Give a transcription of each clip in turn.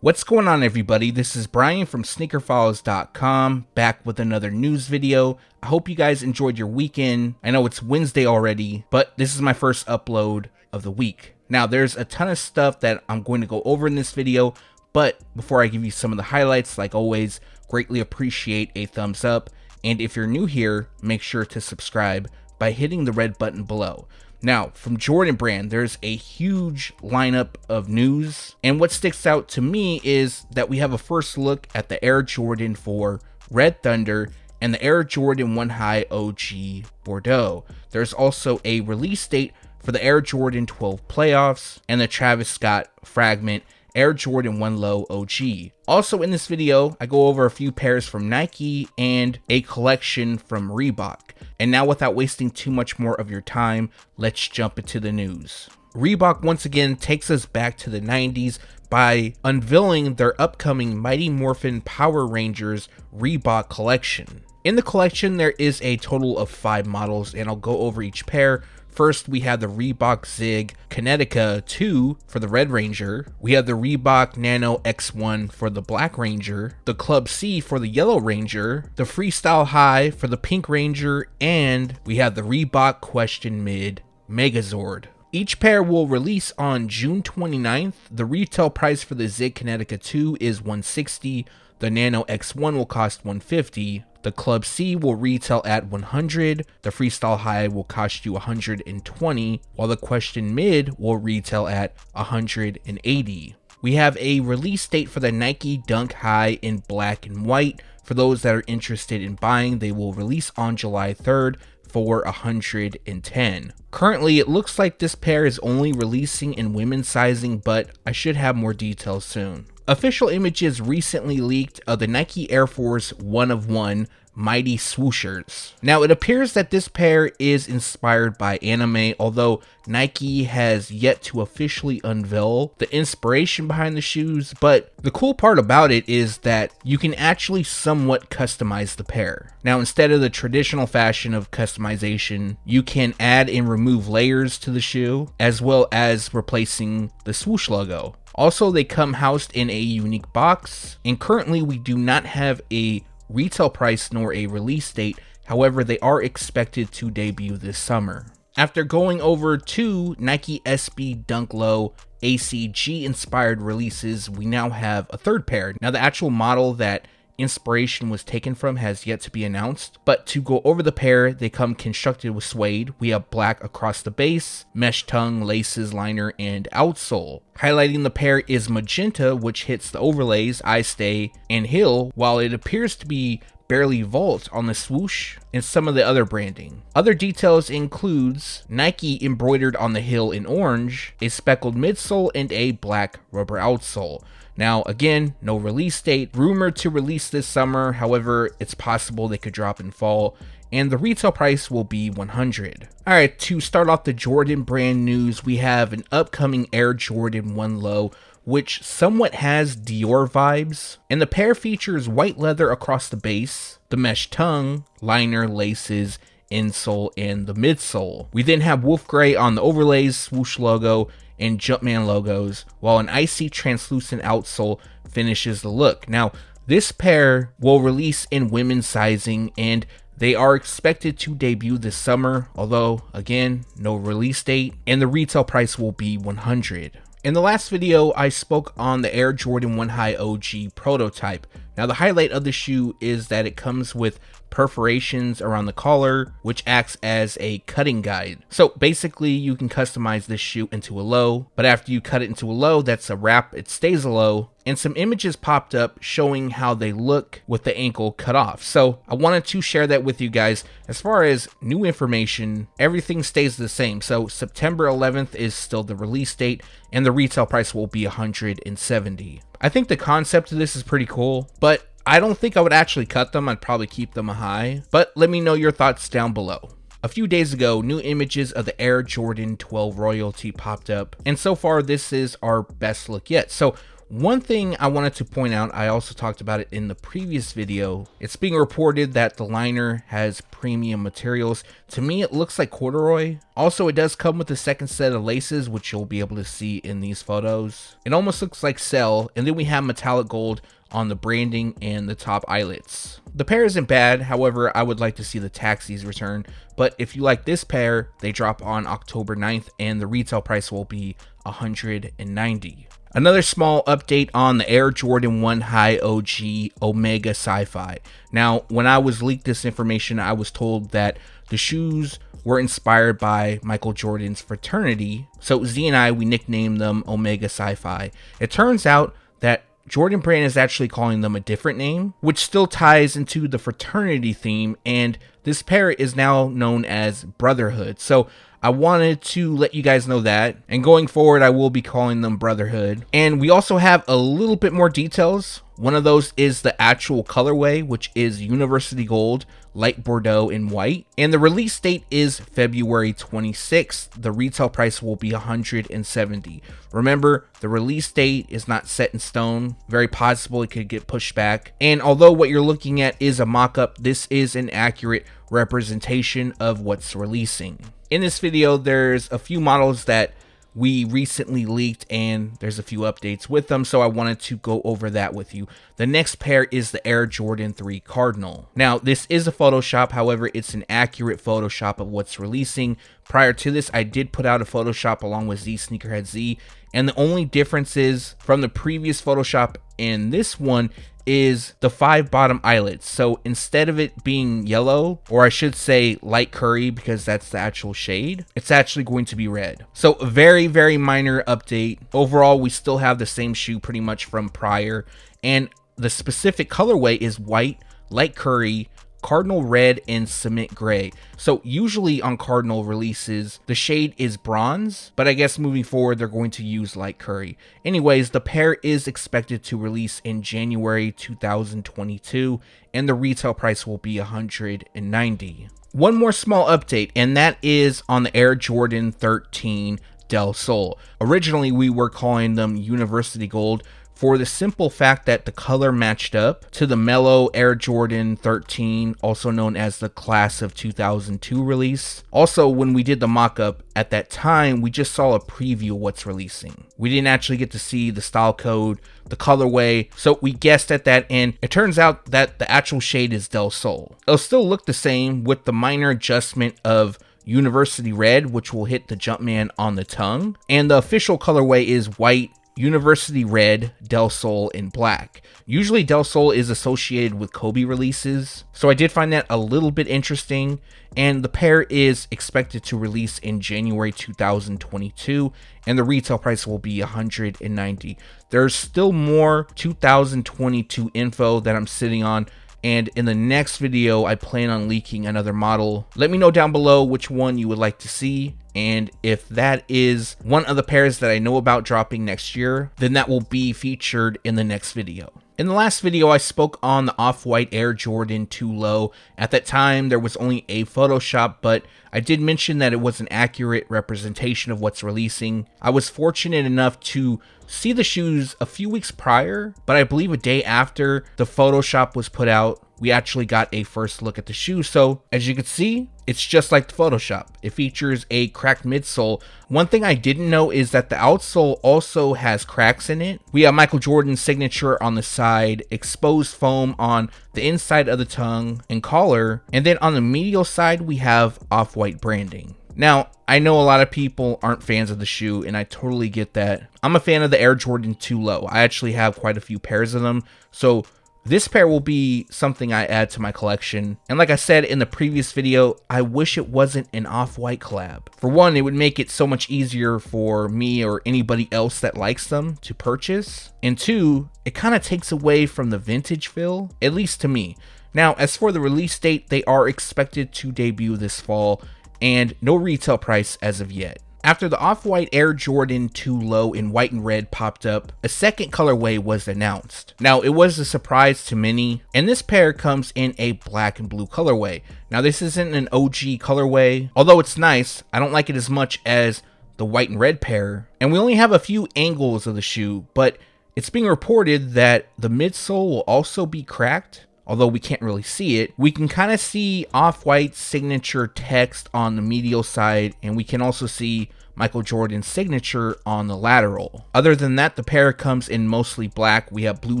What's going on, everybody? This is Brian from SneakerFiles.com, back with another news video. I hope you guys enjoyed your weekend. I know it's Wednesday already, but this is my first upload of the week. Now, there's a ton of stuff that I'm going to go over in this video, but before I give you some of the highlights, like always, greatly appreciate a thumbs up. And if you're new here, make sure to subscribe by hitting the red button below. Now, from Jordan Brand, there's a huge lineup of news, and what sticks out to me is that we have a first look at the Air Jordan 4 Red Thunder and the Air Jordan 1 High OG Bordeaux. There's also a release date for the Air Jordan 12 Playoffs and the Travis Scott Fragment Air Jordan 1 Low OG. Also in this video, I go over a few pairs from Nike and a collection from Reebok. And now, without wasting too much more of your time, let's jump into the news. Reebok once again takes us back to the 90s by unveiling their upcoming Mighty Morphin Power Rangers Reebok collection. In the collection, there is a total of 5 models, and I'll go over each pair. First, we have the Reebok Zig Kinetica 2 for the Red Ranger. We have the Reebok Nano X1 for the Black Ranger, the Club C for the Yellow Ranger, the Freestyle High for the Pink Ranger, and we have the Reebok Question Mid Megazord. Each pair will release on June 29th. The retail price for the Zig Kinetica 2 is $160. The Nano X1 will cost $150. The Club C will retail at $100. The Freestyle High will cost you $120, while the Question Mid will retail at $180. We have a release date for the Nike Dunk High in black and white. For those that are interested in buying, they will release on July 3rd for $110. Currently, it looks like this pair is only releasing in women's sizing, but I should have more details soon. Official images recently leaked of the Nike Air Force 1 of 1 Mighty Swooshers. Now, it appears that this pair is inspired by anime, although Nike has yet to officially unveil the inspiration behind the shoes, but the cool part about it is that you can actually somewhat customize the pair. Now, instead of the traditional fashion of customization, you can add and remove layers to the shoe, as well as replacing the swoosh logo. Also, they come housed in a unique box, and currently we do not have a retail price nor a release date. However, they are expected to debut this summer. After going over 2 Nike SB Dunk Low ACG inspired releases, we now have a third pair. Now, the actual model that inspiration was taken from has yet to be announced, but to go over the pair, they come constructed with suede. We have black across the base, mesh tongue, laces, liner, and outsole. Highlighting the pair is magenta, which hits the overlays, eye stay, and heel, while it appears to be barely vault on the swoosh and some of the other branding. Other details includes Nike embroidered on the heel in orange, a speckled midsole, and a black rubber outsole. Now, again, no release date, rumored to release this summer. However, it's possible they could drop in fall, and the retail price will be $100. Alright, to start off the Jordan Brand news, we have an upcoming Air Jordan 1 Low, which somewhat has Dior vibes, and the pair features white leather across the base, the mesh tongue, liner, laces, insole, and the midsole. We then have wolf gray on the overlays, swoosh logo, and Jumpman logos, while an icy translucent outsole finishes the look. Now, this pair will release in women's sizing, and they are expected to debut this summer, although, again, no release date, and the retail price will be $100. In the last video, I spoke on the Air Jordan 1 High OG prototype. Now, the highlight of the shoe is that it comes with perforations around the collar, which acts as a cutting guide. So basically, you can customize this shoe into a low, but after you cut it into a low, that's a wrap, it stays a low. And some images popped up showing how they look with the ankle cut off. So I wanted to share that with you guys. As far as new information, everything stays the same. So September 11th is still the release date, and the retail price will be $170. I think the concept of this is pretty cool, but I don't think I would actually cut them. I'd probably keep them a high, but let me know your thoughts down below. A few days ago, new images of the Air Jordan 12 Royalty popped up, and so far this is our best look yet. So One thing I wanted to point out, I also talked about it in the previous video. It's being reported that the liner has premium materials. To me, it looks like corduroy. Also, it does come with a second set of laces, which you'll be able to see in these photos. It almost looks like cell, and then we have metallic gold on the branding and the top eyelets. The pair isn't bad, however, I would like to see the taxis return, but if you like this pair, they drop on October 9th and the retail price will be $190. Another small update on the Air Jordan 1 High OG Omega Sci-Fi. Now, when I was leaked this information, I was told that the shoes were inspired by Michael Jordan's fraternity, so Z and I, we nicknamed them Omega Sci-Fi. It turns out that Jordan Brand is actually calling them a different name, which still ties into the fraternity theme, and this pair is now known as Brotherhood. So I wanted to let you guys know that, and going forward I will be calling them Brotherhood. And we also have a little bit more details. One of those is the actual colorway, which is University Gold, Light Bordeaux, and White. And the release date is February 26th. The retail price will be $170. Remember, the release date is not set in stone. Very possible it could get pushed back. And although what you're looking at is a mock-up, this is an accurate representation of what's releasing. In this video, there's a few models that we recently leaked and there's a few updates with them, so I wanted to go over that with you. The next pair is the Air Jordan 3 Cardinal. Now, this is a Photoshop, however, it's an accurate Photoshop of what's releasing. Prior to this, I did put out a Photoshop along with zsneakerheadz, and the only difference is from the previous Photoshop and this one is the 5 bottom eyelets. So instead of it being yellow, or I should say light curry because that's the actual shade, it's actually going to be red. So a very, very minor update. Overall, we still have the same shoe pretty much from prior, and the specific colorway is white, light curry, Cardinal red, and cement gray. So usually on Cardinal releases, the shade is bronze, but I guess moving forward, they're going to use light curry. Anyways, the pair is expected to release in January 2022, and the retail price will be $190. One more small update, and that is on the Air Jordan 13 Del Sol. Originally, we were calling them University Gold, for the simple fact that the color matched up to the mellow Air Jordan 13, also known as the class of 2002 release. Also, when we did the mock-up, at that time, we just saw a preview of what's releasing. We didn't actually get to see the style code, the colorway, so we guessed at that, and it turns out that the actual shade is Del Sol. It'll still look the same with the minor adjustment of University Red, which will hit the Jumpman on the tongue, and the official colorway is white, University Red, Del Sol, and black. Usually Del Sol is associated with Kobe releases, so I did find that a little bit interesting, and the pair is expected to release in January 2022, and the retail price will be $190. There's still more 2022 info that I'm sitting on, and in the next video, I plan on leaking another model. Let me know down below which one you would like to see, and if that is one of the pairs that I know about dropping next year, then that will be featured in the next video. In the last video, I spoke on the Off-White Air Jordan 2 Low. At that time, there was only a Photoshop, but I did mention that it was an accurate representation of what's releasing. I was fortunate enough to see the shoes a few weeks prior, but I believe a day after the Photoshop was put out, we actually got a first look at the shoe. So as you can see, it's just like the Photoshop. It features a cracked midsole. One thing I didn't know is that the outsole also has cracks in it. We have Michael Jordan's signature on the side, exposed foam on the inside of the tongue and collar, and then on the medial side, we have Off-White branding. Now, I know a lot of people aren't fans of the shoe, and I totally get that. I'm a fan of the Air Jordan 2 Low. I actually have quite a few pairs of them, so this pair will be something I add to my collection. And like I said in the previous video, I wish it wasn't an Off-White collab. For one, it would make it so much easier for me or anybody else that likes them to purchase. And two, it kind of takes away from the vintage feel, at least to me. Now, as for the release date, they are expected to debut this fall, and no retail price as of yet. After the Off-White Air Jordan 2 Low in white and red popped up, a second colorway was announced. Now, it was a surprise to many, and this pair comes in a black and blue colorway. Now, this isn't an OG colorway, although it's nice. I don't like it as much as the white and red pair, and we only have a few angles of the shoe, but It's being reported that the midsole will also be cracked. Although we can't really see it, we can kind of see Off-White's signature text on the medial side, and we can also see Michael Jordan's signature on the lateral. Other than that, the pair comes in mostly black. We have blue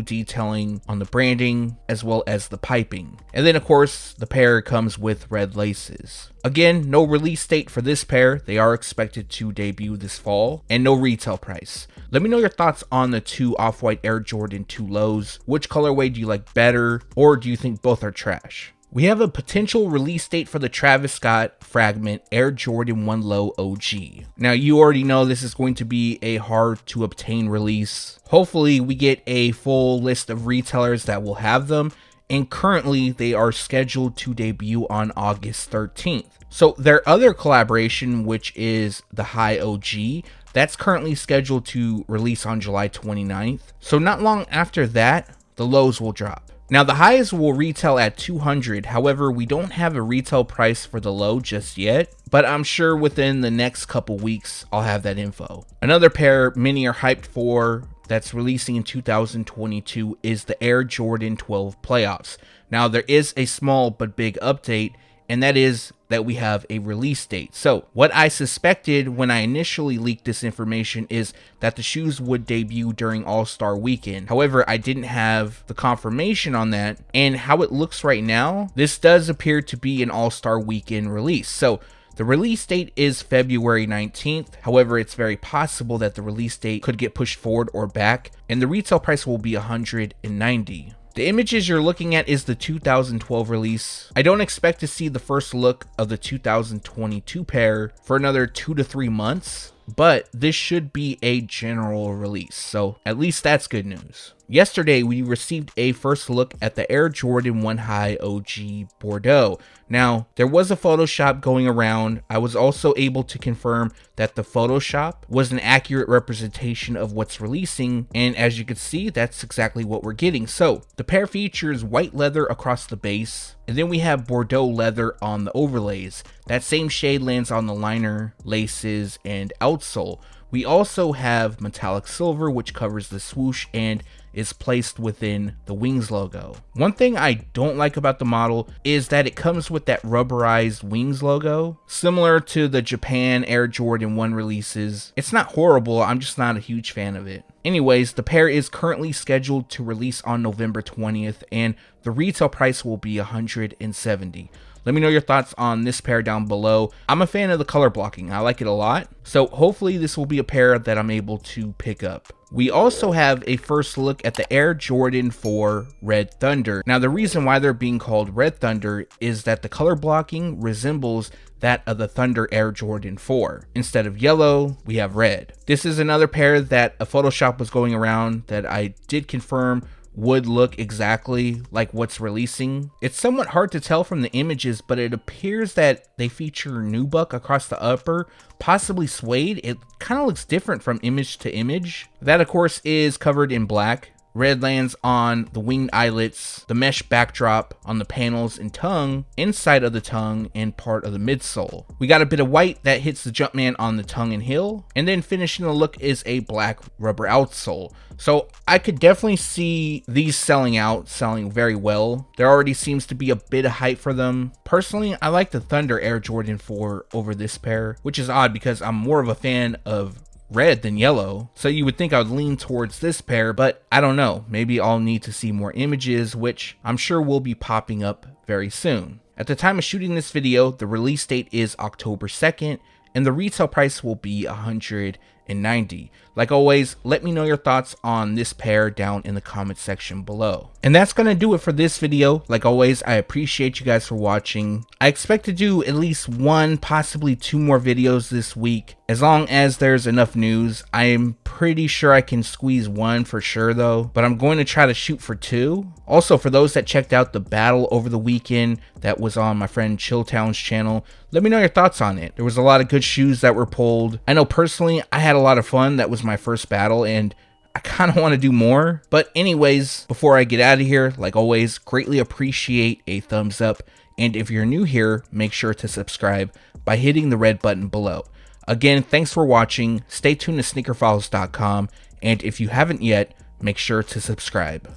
detailing on the branding as well as the piping. And then of course, the pair comes with red laces. Again, no release date for this pair. They are expected to debut this fall, and no retail price. Let me know your thoughts on the two Off-White Air Jordan 2 lows. Which colorway do you like better, or do you think both are trash? We have a potential release date for the Travis Scott Fragment Air Jordan 1 Low OG. Now, you already know this is going to be a hard to obtain release. Hopefully, we get a full list of retailers that will have them, and currently they are scheduled to debut on August 13th. So their other collaboration, which is the High OG, that's currently scheduled to release on July 29th. So not long after that, the lows will drop. Now the highs will retail at $200, however we don't have a retail price for the low just yet, but I'm sure within the next couple weeks I'll have that info. Another pair many are hyped for that's releasing in 2022 is the Air Jordan 12 Playoffs. Now there is a small but big update, and that is that we have a release date. So what I suspected when I initially leaked this information is that the shoes would debut during All-Star Weekend. However, I didn't have the confirmation on that, and how it looks right now, this does appear to be an All-Star Weekend release. So the release date is February 19th. However, it's very possible that the release date could get pushed forward or back, and the retail price will be $190. The images you're looking at is the 2012 release. I don't expect to see the first look of the 2022 pair for another 2 to 3 months, but this should be a general release, so at least that's good news. Yesterday, we received a first look at the Air Jordan 1 High OG Bordeaux. Now, there was a Photoshop going around. I was also able to confirm that the Photoshop was an accurate representation of what's releasing, and as you can see, that's exactly what we're getting. So, the pair features white leather across the base, and then we have Bordeaux leather on the overlays. That same shade lands on the liner, laces, and outsole. We also have metallic silver, which covers the swoosh and is placed within the wings logo. One thing I don't like about the model is that it comes with that rubberized wings logo, similar to the Japan Air Jordan 1 releases. It's not horrible, I'm just not a huge fan of it. Anyways, the pair is currently scheduled to release on November 20th, and the retail price will be $170. Let me know your thoughts on this pair down below. I'm a fan of the color blocking. I like it a lot. So hopefully this will be a pair that I'm able to pick up. We also have a first look at the Air Jordan 4 Red Thunder. Now the reason why they're being called Red Thunder is that the color blocking resembles that of the Thunder Air Jordan 4. Instead of yellow, we have red. This is another pair that a Photoshop was going around that I did confirm would look exactly like what's releasing. It's somewhat hard to tell from the images, but it appears that they feature nubuck across the upper, possibly suede. It kind of looks different from image to image. That of course is covered in black. Red lands on the winged eyelets, the mesh backdrop on the panels and tongue, inside of the tongue, and part of the midsole. We got a bit of white that hits the Jumpman on the tongue and heel, and then finishing the look is a black rubber outsole. So I could definitely see these selling very well. There already seems to be a bit of hype for them. Personally, I like the Thunder Air Jordan 4 over this pair, which is odd because I'm more of a fan of red than yellow, so you would think I would lean towards this pair, but I don't know. Maybe I'll need to see more images, which I'm sure will be popping up very soon. At the time of shooting this video, the release date is October 2nd, and the retail price will be $190. Like always, let me know your thoughts on this pair down in the comment section below. And that's gonna do it for this video. Like always, I appreciate you guys for watching. I expect to do at least 1, possibly 2 more videos this week. As long as there's enough news. I am pretty sure I can squeeze 1 for sure though, but I'm going to try to shoot for 2. Also, for those that checked out the battle over the weekend that was on my friend Chilltown's channel, let me know your thoughts on it. There was a lot of good shoes that were pulled. I know personally I had a lot of fun. That was my first battle and I kind of want to do more. But anyways, before I get out of here, like always, greatly appreciate a thumbs up. And if you're new here, make sure to subscribe by hitting the red button below. Again, thanks for watching. Stay tuned to SneakerFiles.com. And if you haven't yet, make sure to subscribe.